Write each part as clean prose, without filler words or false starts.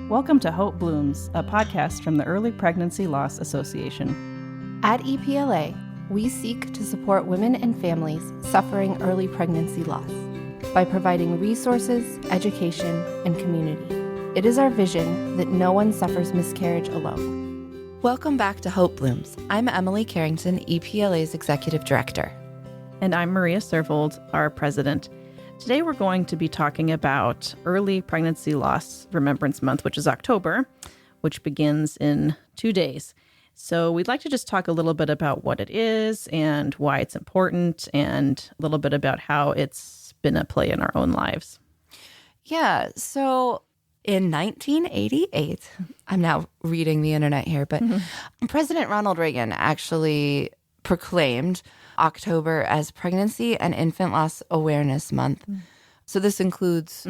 Welcome to Hope Blooms, a podcast from the Early Pregnancy Loss Association. At EPLA, we seek to support women and families suffering early pregnancy loss by providing resources, education, and community. It is our vision that no one suffers miscarriage alone. Welcome back to Hope Blooms. I'm Emily Carrington, EPLA's Executive Director. And I'm Maria Servold, our president. Today we're going to be talking about Early Pregnancy Loss Remembrance Month, which is October, which begins in 2 days. So we'd like to just talk a little bit about what it is and why it's important, and a little bit about how it's been at play in our own lives. Yeah, so in 1988, I'm now reading the internet here, but President Ronald Reagan actually proclaimed October as Pregnancy and Infant Loss Awareness Month. So this includes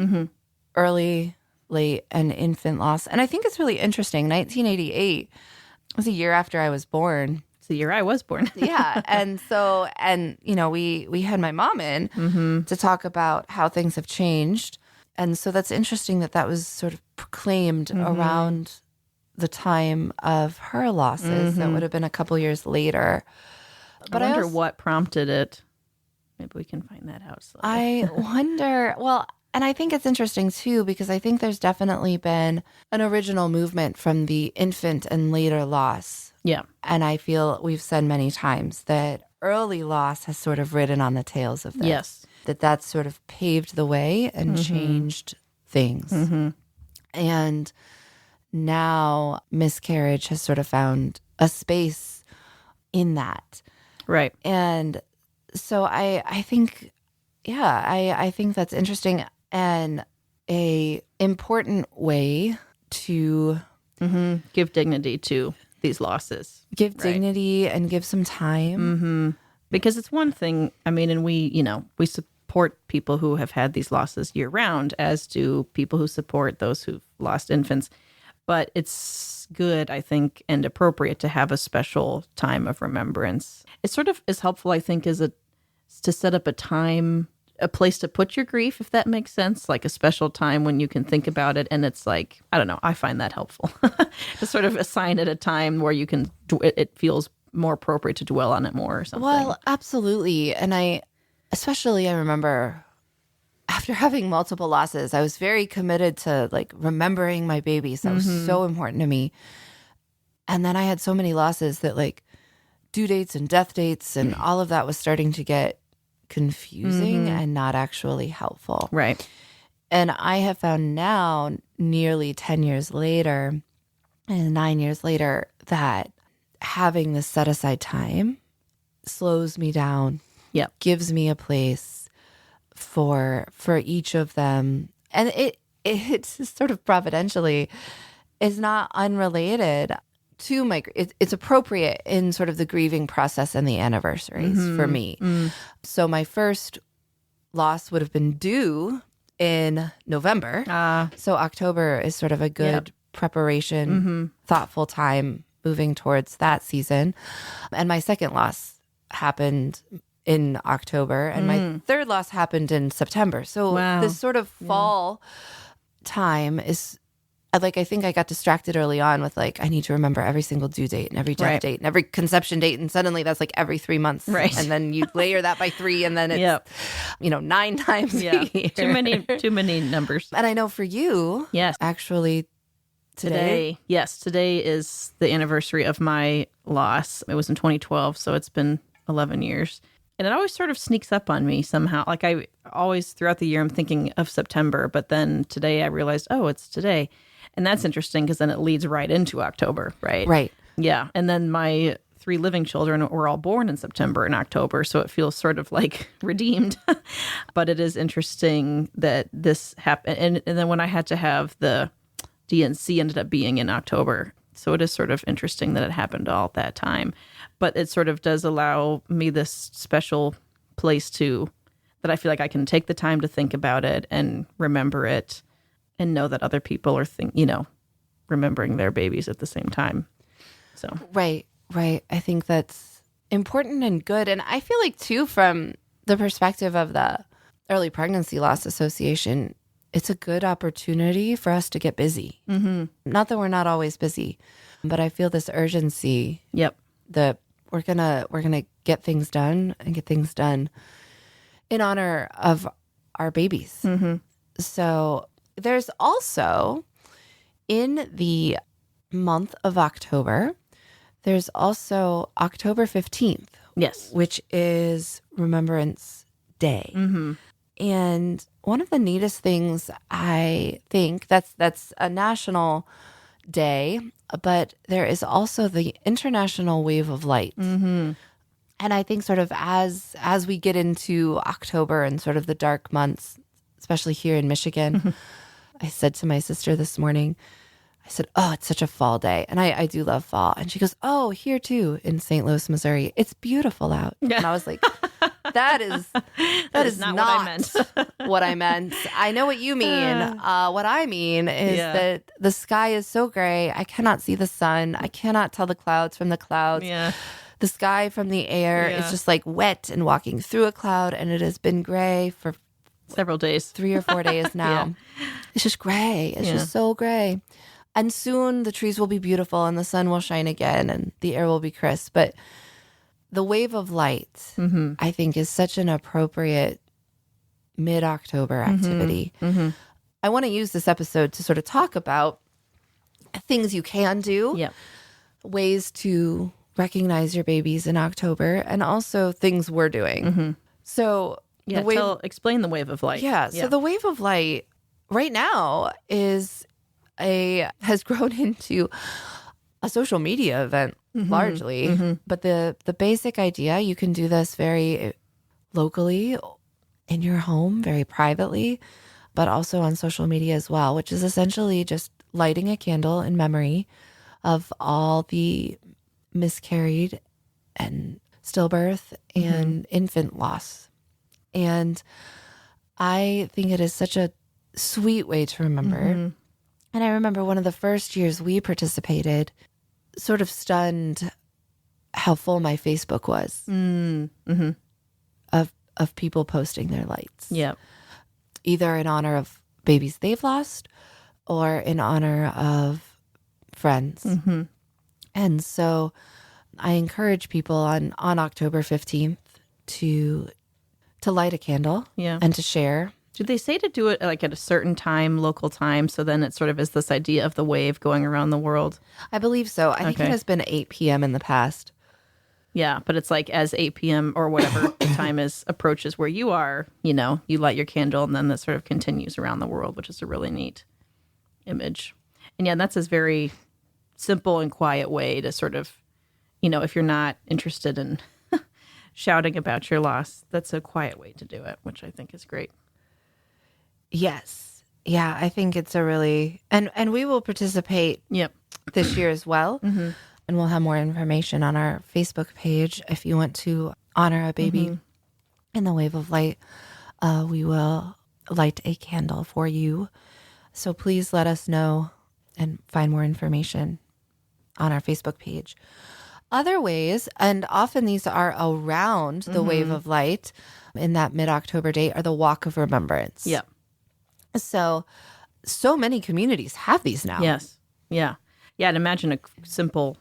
early, late, and infant loss. And I think it's really interesting. 1988 was a year after I was born. It's the year I was born. Yeah. And you know, we had my mom in to talk about how things have changed. And so that's interesting that that was sort of proclaimed around the time of her losses. That would have been a couple years later. But I wonder what prompted it. Maybe we can find that out slowly. I wonder, well, and I think it's interesting too, because I think there's definitely been an original movement from the infant and later loss. Yeah. And I feel we've said many times that early loss has sort of ridden on the tails of this. Yes. That's sort of paved the way and changed things. And now miscarriage has sort of found a space in that. Right. And so I think, I think that's interesting and a important way to give dignity to these losses. give dignity and give some time. Because it's one thing, I mean, and we support people who have had these losses year round, as do people who support those who've lost infants. But it's good, I think, and appropriate to have a special time of remembrance. It sort of is helpful, I think, to set up a time, a place to put your grief, if that makes sense, like a special time when you can think about it. And it's like, I don't know, I find that helpful to sort of assign it a time where you can, it feels more appropriate to dwell on it more or something. Well, absolutely. And I remember after having multiple losses, I was very committed to like remembering my babies. That was so important to me. And then I had so many losses that like due dates and death dates and all of that was starting to get confusing and not actually helpful. Right. And I have found now, nearly 10 years later and 9 years later, that having this set aside time slows me down. Yep. Gives me a place for each of them. And it's sort of providentially is not unrelated to my, it's appropriate in sort of the grieving process and the anniversaries for me. So my first loss would have been due in November. So October is sort of a good preparation, thoughtful time moving towards that season. And my second loss happened in October, and my third loss happened in September. So this sort of fall time is like, I think I got distracted early on with like, I need to remember every single due date and every death date and every conception date. And suddenly that's like every 3 months. Right. And then you layer that by 3 and then it's, 9 times a year. Too many numbers. And I know for you, Yes. actually today is the anniversary of my loss. It was in 2012, so it's been 11 years. And it always sort of sneaks up on me somehow. Like I always, throughout the year, I'm thinking of September, but then today I realized, oh, it's today. And that's interesting because then it leads right into October, right? Right. Yeah. And then my 3 living children were all born in September and October, so it feels sort of like redeemed. But it is interesting that this happened. And then when I had to have the DNC ended up being in October. So it is sort of interesting that it happened all at that time. But it sort of does allow me this special place that I feel like I can take the time to think about it and remember it and know that other people are remembering their babies at the same time. So Right. I think that's important and good. And I feel like too, from the perspective of the Early Pregnancy Loss Association, it's a good opportunity for us to get busy. Not that we're not always busy, but I feel this urgency Yep. that we're gonna get things done and get things done in honor of our babies. So there's also, in the month of October, there's also October 15th, Yes. which is Remembrance Day. And one of the neatest things, I think, that's a national day, but there is also the International Wave of Light. And I think sort of as we get into October and sort of the dark months, especially here in Michigan, I said to my sister this morning, I said, oh, it's such a fall day. And I do love fall. And she goes, oh, here too in St. Louis, Missouri. It's beautiful out. And I was like, that is not what I meant. what I meant. I know what you mean. What I mean is that the sky is so gray. I cannot see the sun. I cannot tell the clouds from the clouds. Yeah. The sky from the air is just like wet and walking through a cloud. And it has been gray for Several days. 3 or 4 days now. It's just gray. It's just so gray. And soon the trees will be beautiful and the sun will shine again and the air will be crisp. But the wave of light, I think, is such an appropriate mid-October activity. I want to use this episode to sort of talk about things you can do, Yep. ways to recognize your babies in October, and also things we're doing. So Yeah. Explain the wave of light. so the wave of light right now has grown into a social media event largely. But the basic idea, you can do this very locally in your home, very privately, but also on social media as well, which is essentially just lighting a candle in memory of all the miscarried and stillbirth and infant loss. And I think it is such a sweet way to remember. And I remember one of the first years we participated, sort of stunned how full my Facebook was of people posting their lights. Yep. Either in honor of babies they've lost or in honor of friends. And so I encourage people on October 15th to light a candle and to share. Do they say to do it like at a certain time, local time? So then it sort of is this idea of the wave going around the world. I believe so. I think it has been 8 p.m. in the past. Yeah, but it's like as 8 p.m. or whatever the time is approaches where you are, you light your candle and then that sort of continues around the world, which is a really neat image. And yeah, that's a very simple and quiet way to sort of, if you're not interested in shouting about your loss, that's a quiet way to do it, which I think is great. Yes. Yeah, I think it's a really, and we will participate this year as well. And we'll have more information on our Facebook page. If you want to honor a baby in the wave of light, we will light a candle for you. So please let us know and find more information on our Facebook page. Other ways, and often these are around the wave of light in that mid-October date, are the Walk of Remembrance. Yeah. So many communities have these now. Yes. Yeah. Yeah. And imagine a simple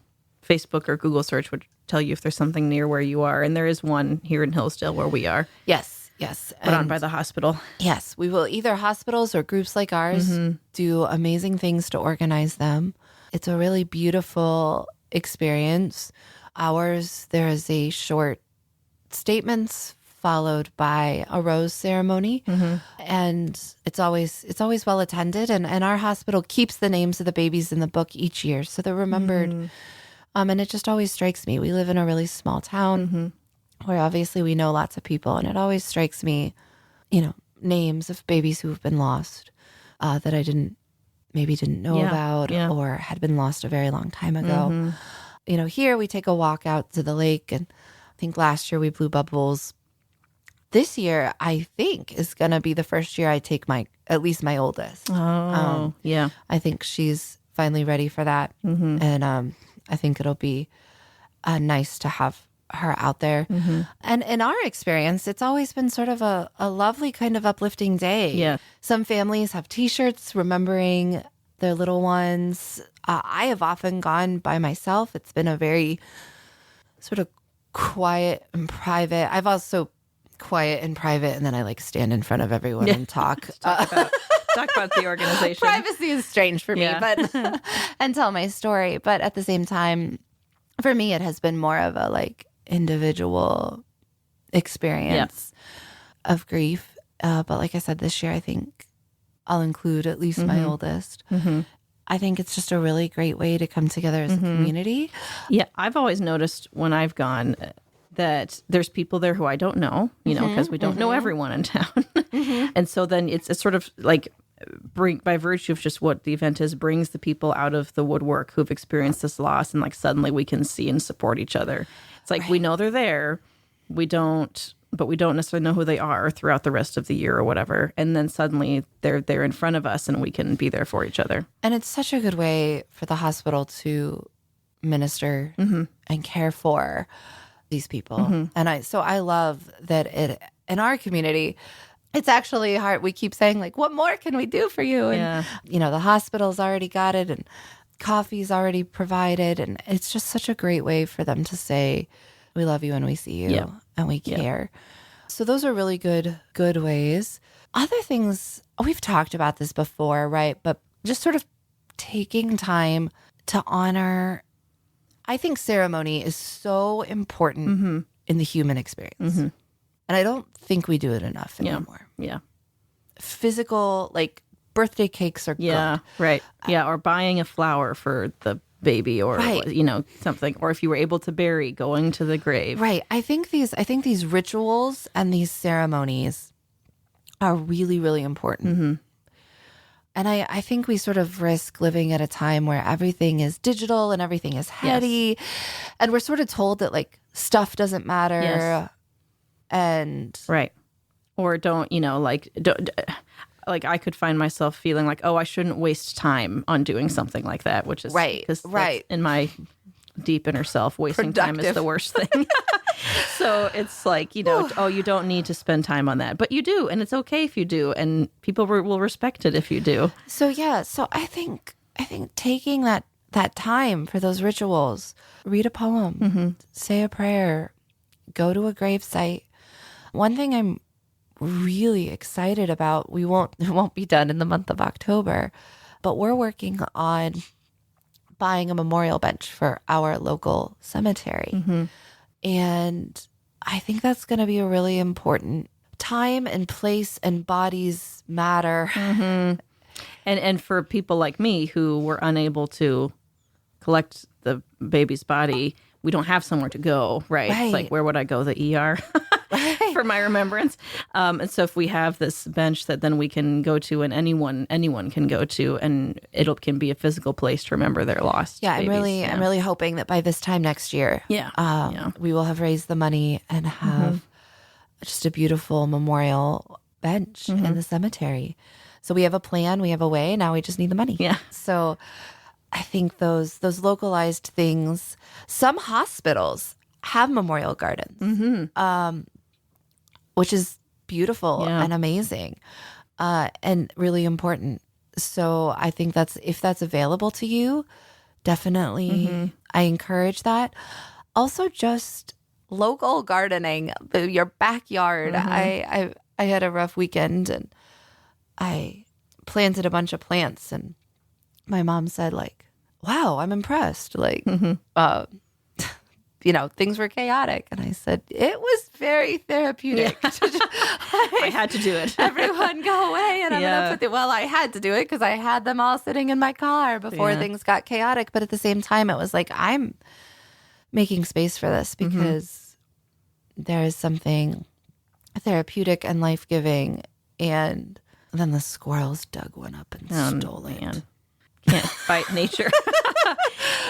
Facebook or Google search would tell you if there's something near where you are. And there is one here in Hillsdale where we are. Yes. Put on by the hospital. Yes. We will, either hospitals or groups like ours, do amazing things to organize them. It's a really beautiful experience. Ours, there is a short statements followed by a rose ceremony. And it's always well attended. And our hospital keeps the names of the babies in the book each year, so they're remembered. And it just always strikes me. We live in a really small town where obviously we know lots of people. And it always strikes me, names of babies who have been lost that I didn't know about or had been lost a very long time ago. Here we take a walk out to the lake, and I think last year we blew bubbles. This year, I think, is going to be the first year I take at least my oldest. Yeah. I think she's finally ready for that. And I think it'll be nice to have her out there. And in our experience, it's always been sort of a lovely kind of uplifting day. Yeah. Some families have T-shirts remembering their little ones. I have often gone by myself. It's been a very sort of quiet and private. I've also quiet and private, and then I like stand in front of everyone and talk. Talk about the organization. Privacy is strange for me, but and tell my story. But at the same time, for me, it has been more of a like individual experience of grief. But like I said, this year, I think I'll include at least my oldest. I think it's just a really great way to come together as a community. Yeah, I've always noticed when I've gone that there's people there who I don't know, because we don't know everyone in town. And so then it's sort of like by virtue of just what the event is, brings the people out of the woodwork who've experienced this loss, and like suddenly we can see and support each other. It's like we know they're there, but we don't necessarily know who they are throughout the rest of the year or whatever. And then suddenly they're there in front of us and we can be there for each other. And it's such a good way for the hospital to minister and care for these people. And I love that it in our community, it's actually hard. We keep saying like, what more can we do for you? And, the hospital's already got it and coffee's already provided. And it's just such a great way for them to say, we love you and we see you and we care. So those are really good ways. Other things, we've talked about this before, right? But just sort of taking time to honor. I think ceremony is so important in the human experience. And I don't think we do it enough anymore. Yeah. Physical, like birthday cakes are good. Right. Yeah. Or buying a flower for the baby or, something. Or if you were able to bury, going to the grave. Right. I think these rituals and these ceremonies are really, really important. And I think we sort of risk living at a time where everything is digital and everything is heady. And we're sort of told that like stuff doesn't matter. Yes. And right. Or don't I could find myself feeling like, oh, I shouldn't waste time on doing something like that, which is because in my deep inner self, wasting time is the worst thing. So it's like, you don't need to spend time on that, but you do, and it's okay if you do, and people will respect it if you do. So I think taking that time for those rituals, read a poem, say a prayer, go to a gravesite. One thing I'm really excited about, it won't be done in the month of October, but we're working on buying a memorial bench for our local cemetery. And I think that's going to be a really important time and place, and bodies matter. And for people like me who were unable to collect the baby's body, we don't have somewhere to go, right? It's like, where would I go? The ER for my remembrance. And so if we have this bench that then we can go to, and anyone can go to, and it can be a physical place to remember their lost babies. I'm really hoping that by this time next year, we will have raised the money and have just a beautiful memorial bench in the cemetery. So we have a plan, we have a way. Now we just need the money. Yeah. So I think those localized things. Some hospitals have memorial gardens, which is beautiful and amazing, and really important. So I think if that's available to you, definitely I encourage that. Also, just local gardening, your backyard. I had a rough weekend and I planted a bunch of plants, and my mom said, like, wow, I'm impressed. Like, things were chaotic. And I said, it was very therapeutic. I had to do it. Everyone go away. And I'm going to put I had to do it because I had them all sitting in my car before things got chaotic. But at the same time, it was like, I'm making space for this because there is something therapeutic and life-giving. And then the squirrels dug one up and stole it. Man. Can't fight nature.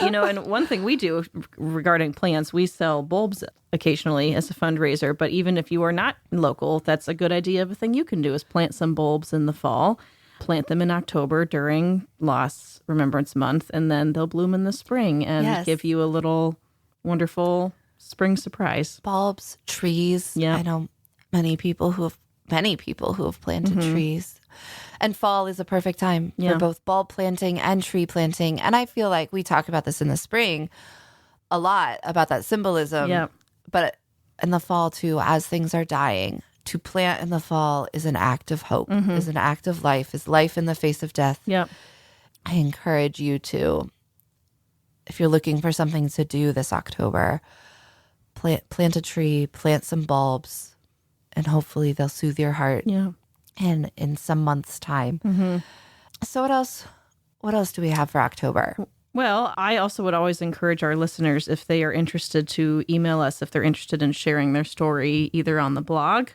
And one thing we do regarding plants, we sell bulbs occasionally as a fundraiser. But even if you are not local, that's a good idea of a thing you can do is plant some bulbs in the fall, plant them in October during Loss Remembrance Month, and then they'll bloom in the spring and give you a little wonderful spring surprise. Bulbs, trees. Yeah. I know many people who have planted trees. And fall is a perfect time Yeah. for both bulb planting and tree planting. And I feel like we talk about this in the spring a lot, about that symbolism. Yeah. But in the fall too, as things are dying, to plant in the fall is an act of hope, is an act of life, is life in the face of death. Yeah. I encourage you to, if you're looking for something to do this October, plant a tree, plant some bulbs, and hopefully they'll soothe your heart Yeah. in some months' time. So what else do we have for October? Well, I also would always encourage our listeners, if they are interested, to email us if they're interested in sharing their story either on the blog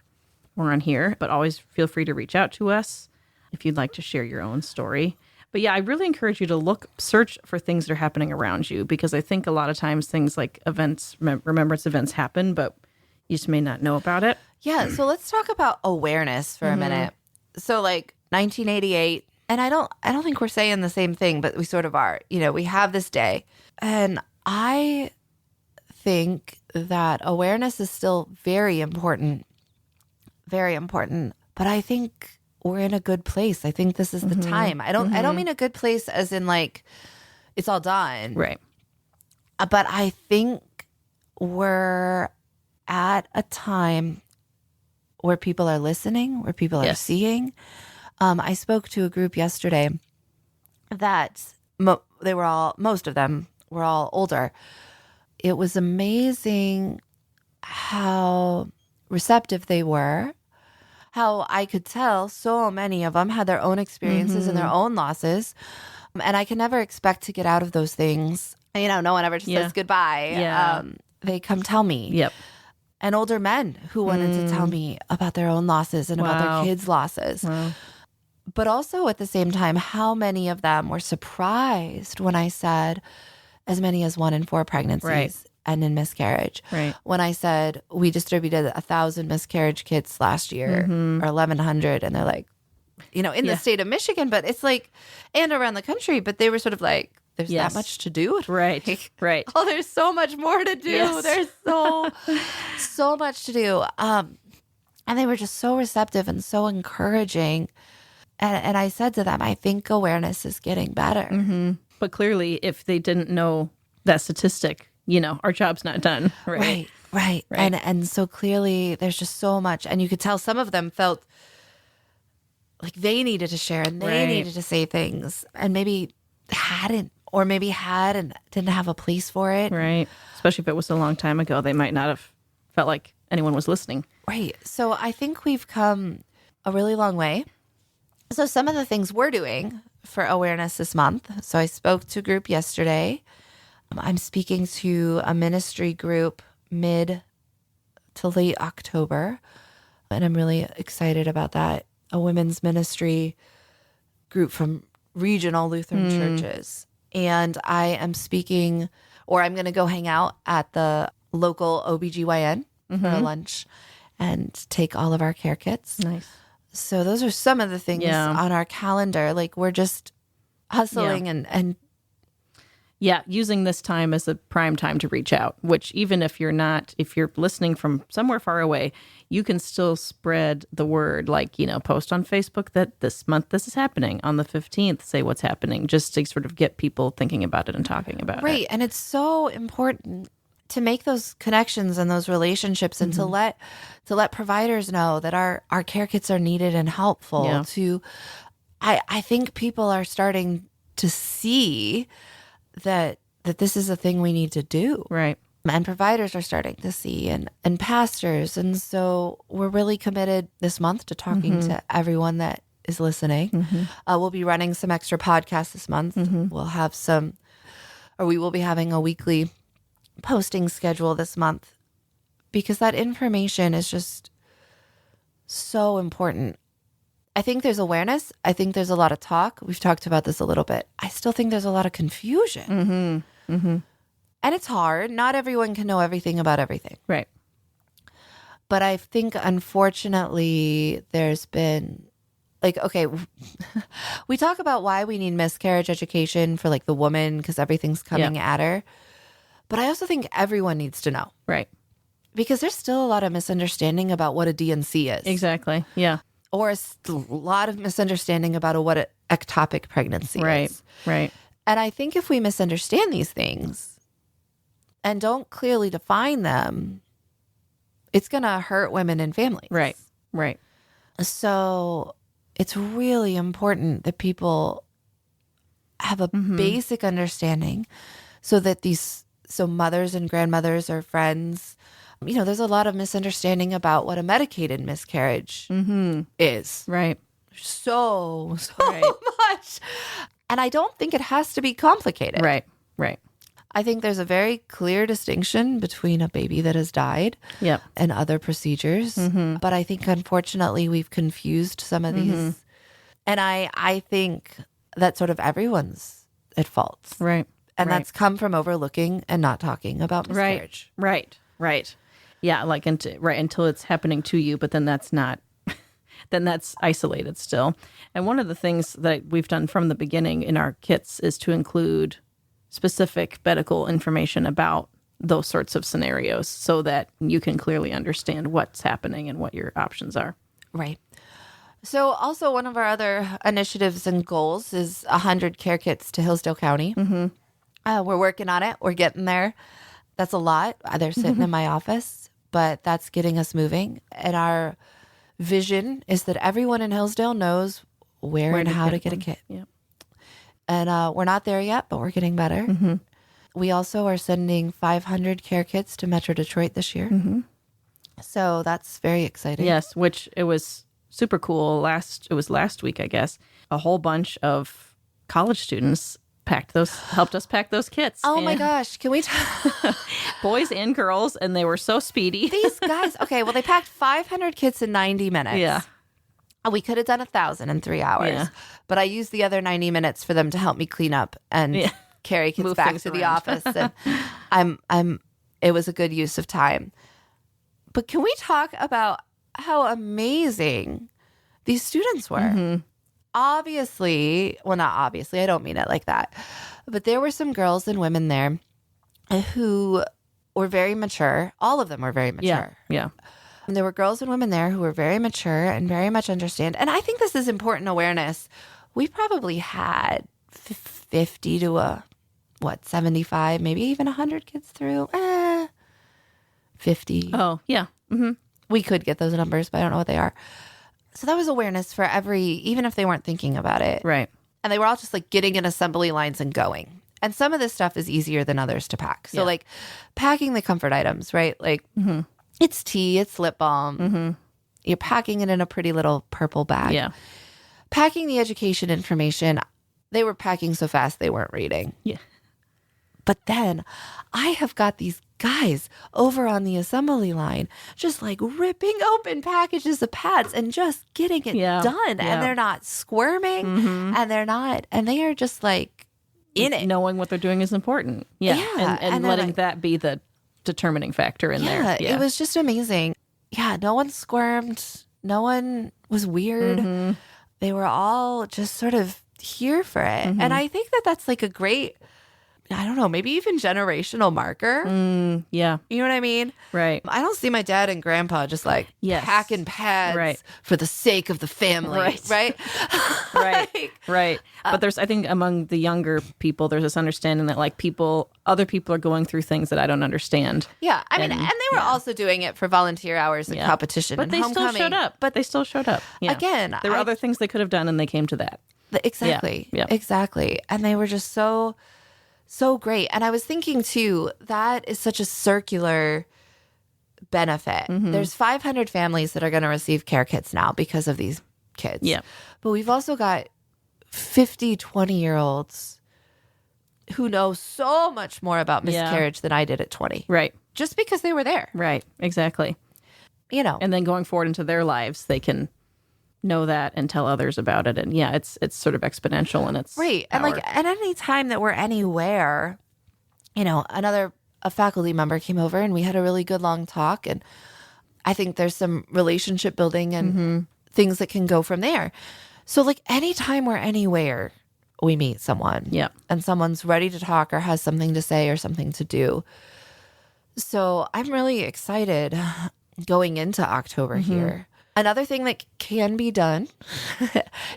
or on here, but always feel free to reach out to us if you'd like to share your own story. But yeah, I really encourage you to search for things that are happening around you, because I think a lot of times things like events, remembrance events happen, but you just may not know about it. Yeah, so let's talk about awareness for a minute. So like 1988, and I don't think we're saying the same thing, but we sort of are. You know, we have this day. And I think that awareness is still very important. Very important. But I think we're in a good place. I think this is the time. I don't mean a good place as in like it's all done. Right. But I think we're at a time where people are listening, where people are seeing. I spoke to a group yesterday that most of them were all older. It was amazing how receptive they were, how I could tell so many of them had their own experiences and their own losses. And I can never expect to get out of those things. You know, no one ever just says goodbye. Yeah. They come tell me. Yep. And older men who wanted to tell me about their own losses and about their kids' losses. Wow. But also at the same time, how many of them were surprised when I said as many as 1 in 4 pregnancies end in miscarriage. Right. When I said we distributed 1,000 miscarriage kits last year or 1,100, and they're like, you know, in the state of Michigan, but it's like, and around the country, but they were sort of like, there's that much to do. Right. Like, Right. oh, there's so much more to do. Yes. There's so much to do. And they were just so receptive and so encouraging. And I said to them, I think awareness is getting better. But clearly, if they didn't know that statistic, you know, our job's not done. Right. Right. And so clearly there's just so much. And you could tell some of them felt like they needed to share and they needed to say things and maybe hadn't, or maybe had and didn't have a place for it. Right. Especially if it was a long time ago, they might not have felt like anyone was listening. Right. So I think we've come a really long way. So some of the things we're doing for awareness this month. So I spoke to a group yesterday. I'm speaking to a ministry group mid to late October. And I'm really excited about that. A women's ministry group from regional Lutheran churches. And I am speaking, or I'm going to go hang out at the local OBGYN for a lunch and take all of our care kits. Nice. So those are some of the things on our calendar. Like we're just hustling and yeah, using this time as a prime time to reach out, which even if you're listening from somewhere far away, you can still spread the word, like, you know, post on Facebook that this month this is happening. On the 15th, say what's happening, just to sort of get people thinking about it and talking about it. Right. And it's so important to make those connections and those relationships and to let providers know that our care kits are needed and helpful. Yeah. I think people are starting to see that this is a thing we need to do. Right. And providers are starting to see and pastors. And so we're really committed this month to talking to everyone that is listening. We'll be running some extra podcasts this month. We'll have we will be having a weekly posting schedule this month because that information is just so important. I think there's awareness. I think there's a lot of talk. We've talked about this a little bit. I still think there's a lot of confusion. And it's hard. Not everyone can know everything about everything. Right. But I think, unfortunately, there's been, like, okay, we talk about why we need miscarriage education for, like, the woman because everything's coming at her. But I also think everyone needs to know, Right. because there's still a lot of misunderstanding about what a DNC is. Exactly. Yeah. Or a lot of misunderstanding about what an ectopic pregnancy Right. is. Right. And I think if we misunderstand these things and don't clearly define them, it's going to hurt women and families. Right. Right. So it's really important that people have a basic understanding so that so mothers and grandmothers or friends, there's a lot of misunderstanding about what a medicated miscarriage is. Right. So Right. much. And I don't think it has to be complicated. Right. Right. I think there's a very clear distinction between a baby that has died Yep. and other procedures. But I think, unfortunately, we've confused some of these. And I think that sort of everyone's at fault. Right. And Right. that's come from overlooking and not talking about miscarriage. Right. Right. Yeah. Like, until it's happening to you, but then that's not, then that's isolated still. And one of the things that we've done from the beginning in our kits is to include specific medical information about those sorts of scenarios so that you can clearly understand what's happening and what your options are. Right. So also one of our other initiatives and goals is 100 care kits to Hillsdale County. We're working on it. We're getting there. That's a lot. They're sitting in my office, but that's getting us moving. And our vision is that everyone in Hillsdale knows where and how to get a kit. Yeah. And we're not there yet, but we're getting better. We also are sending 500 care kits to Metro Detroit this year. So that's very exciting. Yes, which it was super cool. It was last week, I guess. A whole bunch of college students helped us pack those kits. Oh my And gosh. Can we boys and girls, and they were so speedy. These guys, okay, well, they packed 500 kits in 90 minutes. Yeah. We could have done 1,000 in 3 hours, Yeah. but I used the other 90 minutes for them to help me clean up and carry kids Move back things to the around. office. And it was a good use of time. But can we talk about how amazing these students were? Obviously, well, not obviously, I don't mean it like that, but there were some girls and women there who were very mature. All of them were very mature. Yeah. And there were girls and women there who were very mature and very much understand. And I think this is important awareness. We probably had 50 to 75, maybe even 100 kids through. 50. Oh, yeah. We could get those numbers, but I don't know what they are. So that was awareness for even if they weren't thinking about it. Right. And they were all just like getting in assembly lines and going. And some of this stuff is easier than others to pack. So like packing the comfort items, right? Like it's tea, it's lip balm. You're packing it in a pretty little purple bag. Yeah. Packing the education information, they were packing so fast they weren't reading. Yeah. But then I have got these guys over on the assembly line just like ripping open packages of pads and just getting it done. Yeah. And they're not squirming and they are just like in it. Knowing what they're doing is important. Yeah. Yeah, And and letting then that be the determining factor in there. It was just amazing. Yeah, no one squirmed. No one was weird. They were all just sort of here for it. And I think that that's like a great, I don't know, maybe even generational marker. Yeah. You know what I mean? Right. I don't see my dad and grandpa just like packing pads for the sake of the family. Right? Right. Right. But there's, I think among the younger people, there's this understanding that like other people are going through things that I don't understand. Yeah. I mean, and they were also doing it for volunteer hours and competition but and they homecoming. still showed up. But they still showed up. Yeah. Again, there were other things they could have done and they came to that. Exactly. Yeah. Exactly. And they were just so great. And I was thinking too, that is such a circular benefit. There's 500 families that are going to receive care kits now because of these kids. Yeah. But we've also got 50, 20-year-olds who know so much more about miscarriage than I did at 20. Right. Just because they were there. Right. Exactly. You know. And then going forward into their lives, they can know that and tell others about it. And it's sort of exponential in its right. And power. like at any time that we're anywhere, you know, a faculty member came over and we had a really good long talk. And I think there's some relationship building and things that can go from there. So like anytime we're anywhere, we meet someone. Yeah. And someone's ready to talk or has something to say or something to do. So I'm really excited going into October here. Another thing that can be done,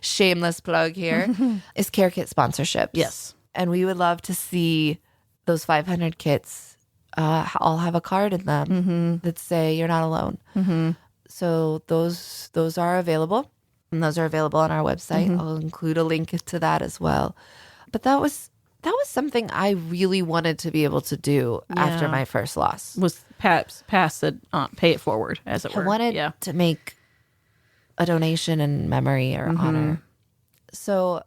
shameless plug here, is care kit sponsorships. Yes. And we would love to see those 500 kits all have a card in them that say you're not alone. So those are available. And those are available on our website. I'll include a link to that as well. But that was something I really wanted to be able to do after my first loss. Was pass it, pay it forward, as it were. I wanted to make a donation in memory or honor. So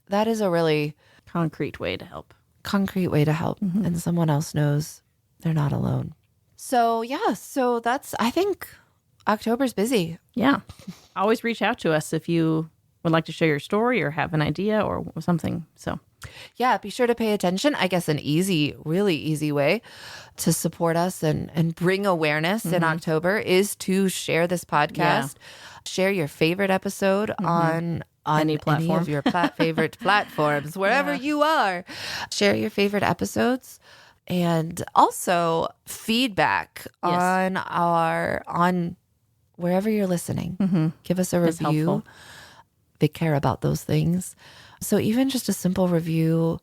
that is a really concrete way to help. And someone else knows they're not alone. So so that's, I think October's busy. Yeah. Always reach out to us if you would like to share your story or have an idea or something. So yeah, be sure to pay attention. I guess an really easy way to support us and bring awareness in October is to share this podcast. Share your favorite episode on any platform. Any of your favorite platforms, wherever you are. Share your favorite episodes. And also feedback on wherever you're listening. Give us a review. They care about those things. So even just a simple review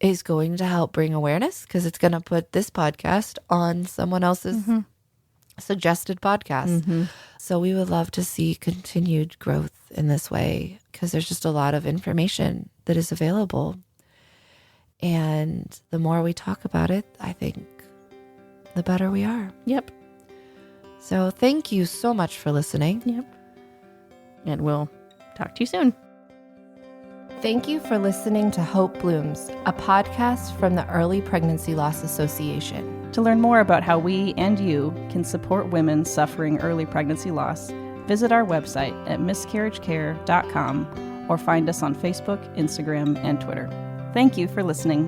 is going to help bring awareness because it's going to put this podcast on someone else's suggested podcast. So we would love to see continued growth in this way because there's just a lot of information that is available. And the more we talk about it, I think the better we are. Yep. So thank you so much for listening. Yep. And we'll talk to you soon. Thank you for listening to Hope Blooms, a podcast from the Early Pregnancy Loss Association. To learn more about how we and you can support women suffering early pregnancy loss, visit our website at miscarriagecare.com or find us on Facebook, Instagram, and Twitter. Thank you for listening.